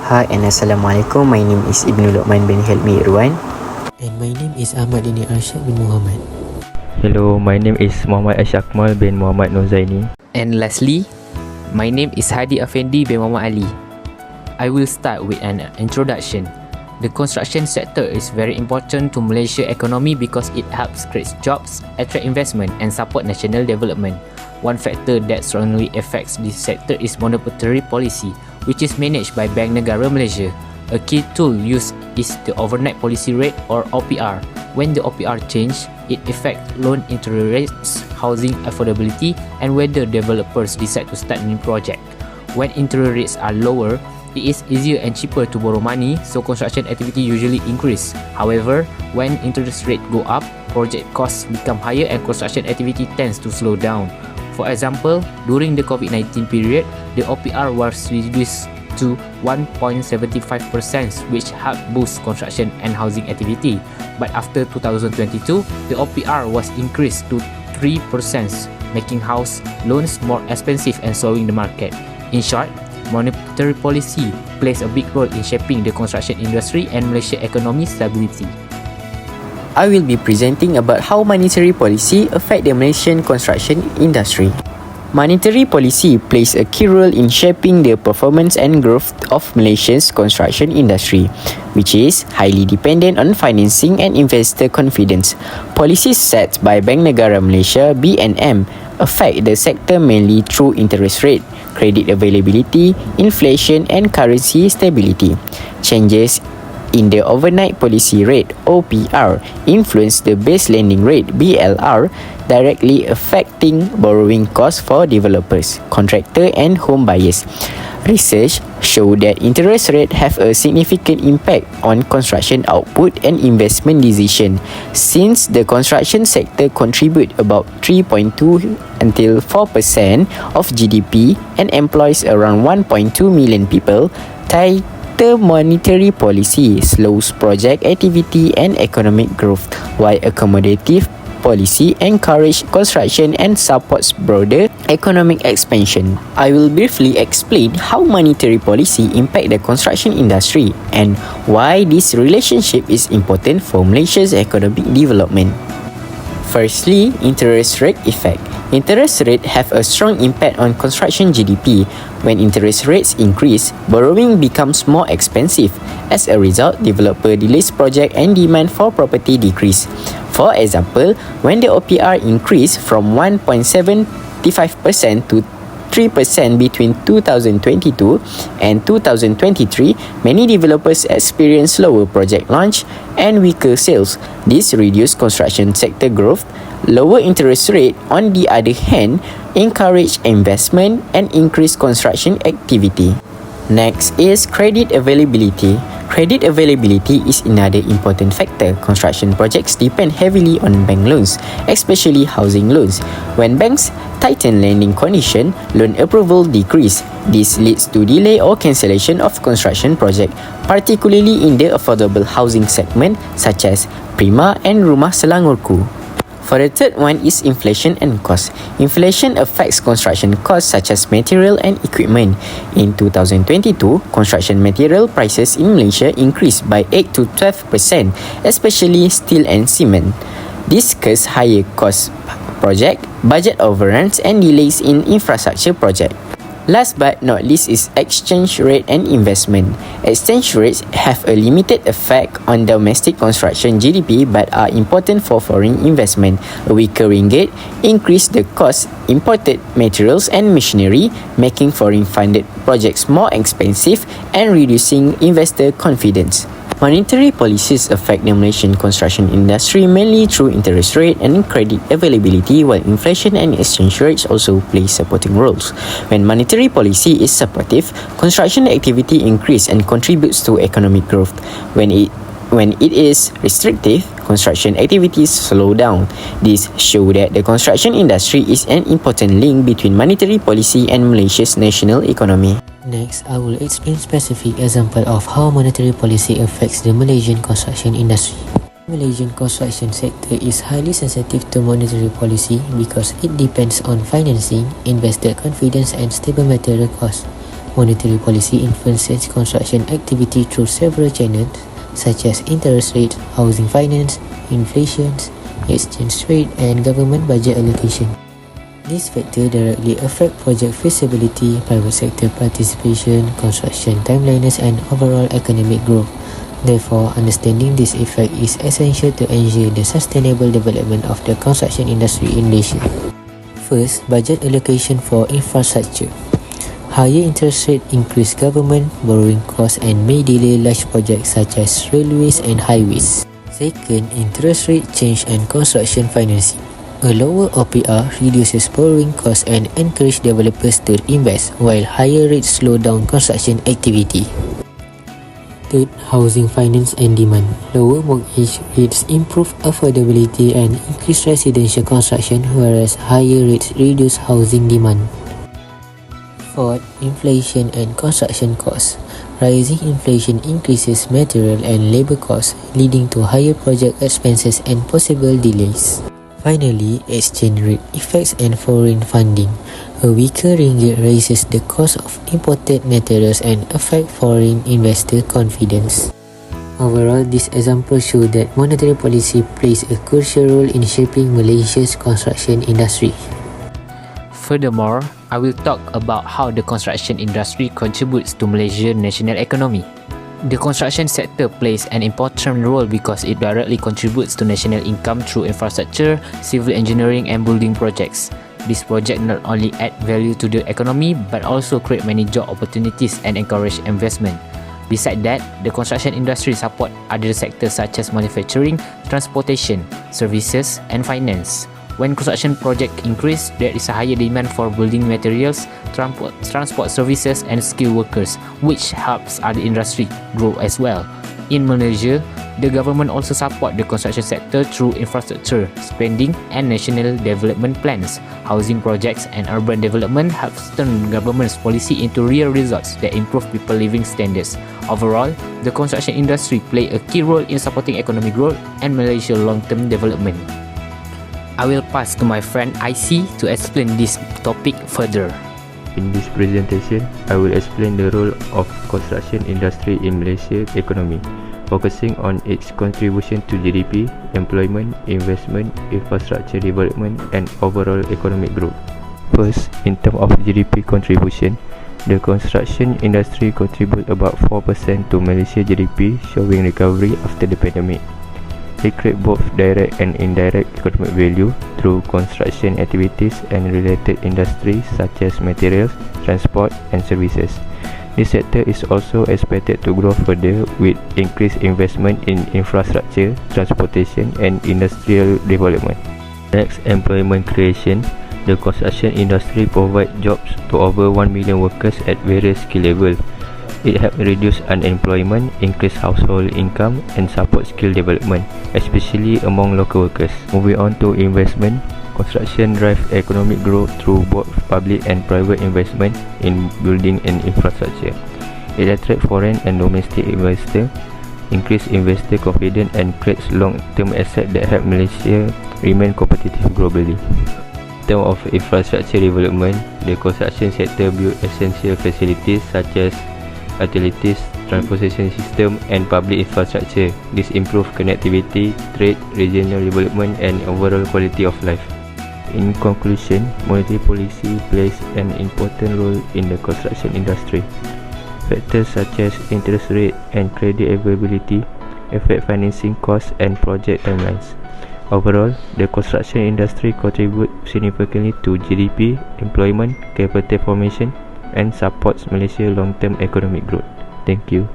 Hi and Assalamualaikum. My name is Ibnu Luqman bin Helmi Irwan. And my name is Ahmad Dini Arsyad bin Muhammad. Hello, my name is Muhammad Asyakmal bin Muhammad Nozaini. And lastly, my name is Hadi Afendi bin Muhammad Ali. I will start with an introduction. The construction sector is very important to Malaysia economy because it helps create jobs, attract investment and support national development. One factor that strongly affects this sector is monetary policy, which is managed by Bank Negara Malaysia. A key tool used is the overnight policy rate or OPR. When the OPR change, it affects loan interest rates, housing affordability and whether developers decide to start new project. When interest rates are lower, it is easier and cheaper to borrow money, so construction activity usually increase. However, when interest rate go up, project costs become higher and construction activity tends to slow down. For example, during the COVID-19 period, the OPR was reduced to 1.75%, which helped boost construction and housing activity. But after 2022, the OPR was increased to 3%, making house loans more expensive and slowing the market. In short, monetary policy plays a big role in shaping the construction industry and Malaysia economy stability. I will be presenting about how monetary policy affect the Malaysian construction industry. Monetary policy plays a key role in shaping the performance and growth of Malaysia's construction industry, which is highly dependent on financing and investor confidence. Policies set by Bank Negara Malaysia (BNM) affect the sector mainly through interest rate, credit availability, inflation and currency stability. Changes in the overnight policy rate (OPR) influence the base lending rate (BLR), directly affecting borrowing costs for developers, contractors and home buyers. Research show that interest rates have a significant impact on construction output and investment decision, since the construction sector contribute about 3.2 until 4% of GDP and employs around 1.2 million people. Tighter monetary policy slows project activity and economic growth, while accommodative policy encourage construction and supports broader economic expansion. I will briefly explain how monetary policy impact the construction industry and why this relationship is important for Malaysia's economic development. Firstly, interest rate effect. Interest rates have a strong impact on construction GDP. When interest rates increase, borrowing becomes more expensive. As a result, developer delays project and demand for property decrease. For example, when the OPR increased from 1.75% to 3% between 2022 and 2023, many developers experienced lower project launch and weaker sales. This reduced construction sector growth. Lower interest rate, on the other hand, encourage investment and increase construction activity. Next is credit availability. Credit availability is another important factor. Construction projects depend heavily on bank loans, especially housing loans. When banks tighten lending condition, loan approval decrease. This leads to delay or cancellation of construction project, particularly in the affordable housing segment such as Prima and Rumah Selangorku. For the third one is inflation and cost. Inflation affects construction costs such as material and equipment. In 2022, construction material prices in Malaysia increased by 8 to 12%, especially steel and cement. This caused higher cost project, budget overruns and delays in infrastructure project. Last but not least is exchange rate and investment. Exchange rates have a limited effect on domestic construction GDP but are important for foreign investment. A weaker ringgit increase the cost imported materials and machinery, making foreign funded projects more expensive and reducing investor confidence. Monetary policies affect the Malaysian construction industry mainly through interest rate and credit availability, while inflation and exchange rates also play supporting roles. When monetary policy is supportive, construction activity increases and contributes to economic growth. When it is restrictive, construction activities slow down. This shows that the construction industry is an important link between monetary policy and Malaysia's national economy. Next, I will explain specific example of how monetary policy affects the Malaysian construction industry. The Malaysian construction sector is highly sensitive to monetary policy because it depends on financing, investor confidence and stable material costs. Monetary policy influences construction activity through several channels such as interest rates, housing finance, inflation, exchange rate, and government budget allocation. These factors directly affect project feasibility, private sector participation, construction timelines, and overall economic growth. Therefore, understanding this effect is essential to ensure the sustainable development of the construction industry in Malaysia. First, budget allocation for infrastructure. Higher interest rate increase government borrowing costs and may delay large projects such as railways and highways. Second, interest rate change and construction financing. A lower OPR reduces borrowing costs and encourages developers to invest, while higher rates slow down construction activity. Third, housing finance and demand. Lower mortgage rates improve affordability and increase residential construction, whereas higher rates reduce housing demand. Fourth, inflation and construction costs. Rising inflation increases material and labor costs, leading to higher project expenses and possible delays. Finally, exchange rate effects and foreign funding. A weaker ringgit raises the cost of imported materials and affect foreign investor confidence. Overall, these examples show that monetary policy plays a crucial role in shaping Malaysia's construction industry. Furthermore, I will talk about how the construction industry contributes to Malaysia's national economy. The construction sector plays an important role because it directly contributes to national income through infrastructure, civil engineering and building projects. These projects not only add value to the economy but also create many job opportunities and encourage investment. Besides that, the construction industry supports other sectors such as manufacturing, transportation, services and finance. When construction projects increase, there is a higher demand for building materials, transport services and skilled workers, which helps other industries grow as well. In Malaysia, the government also supports the construction sector through infrastructure spending and national development plans. Housing projects and urban development helps turn government's policy into real results that improve people's living standards. Overall, the construction industry plays a key role in supporting economic growth and Malaysia's long-term development. I will pass to my friend IC to explain this topic further. In this presentation, I will explain the role of construction industry in Malaysia's economy, focusing on its contribution to GDP, employment, investment, infrastructure development and overall economic growth. First, in terms of GDP contribution, the construction industry contributes about 4% to Malaysia GDP, showing recovery after the pandemic. They create both direct and indirect economic value through construction activities and related industries such as materials, transport and services. This sector is also expected to grow further with increased investment in infrastructure, transportation and industrial development. Next, employment creation. The construction industry provides jobs to over 1 million workers at various skill levels. It helps reduce unemployment, increase household income and support skill development, especially among local workers. Moving on to investment, construction drives economic growth through both public and private investment in building and infrastructure. It attracts foreign and domestic investors, increase investor confidence and creates long-term assets that help Malaysia remain competitive globally. In terms of infrastructure development, the construction sector builds essential facilities such as utilities, transportation system and public infrastructure. This improves connectivity, trade, regional development and overall quality of life. In conclusion, monetary policy plays an important role in the construction industry. Factors such as interest rate and credit availability affect financing costs and project timelines. Overall, the construction industry contributes significantly to GDP, employment, capital formation and supports Malaysia's long-term economic growth. Thank you.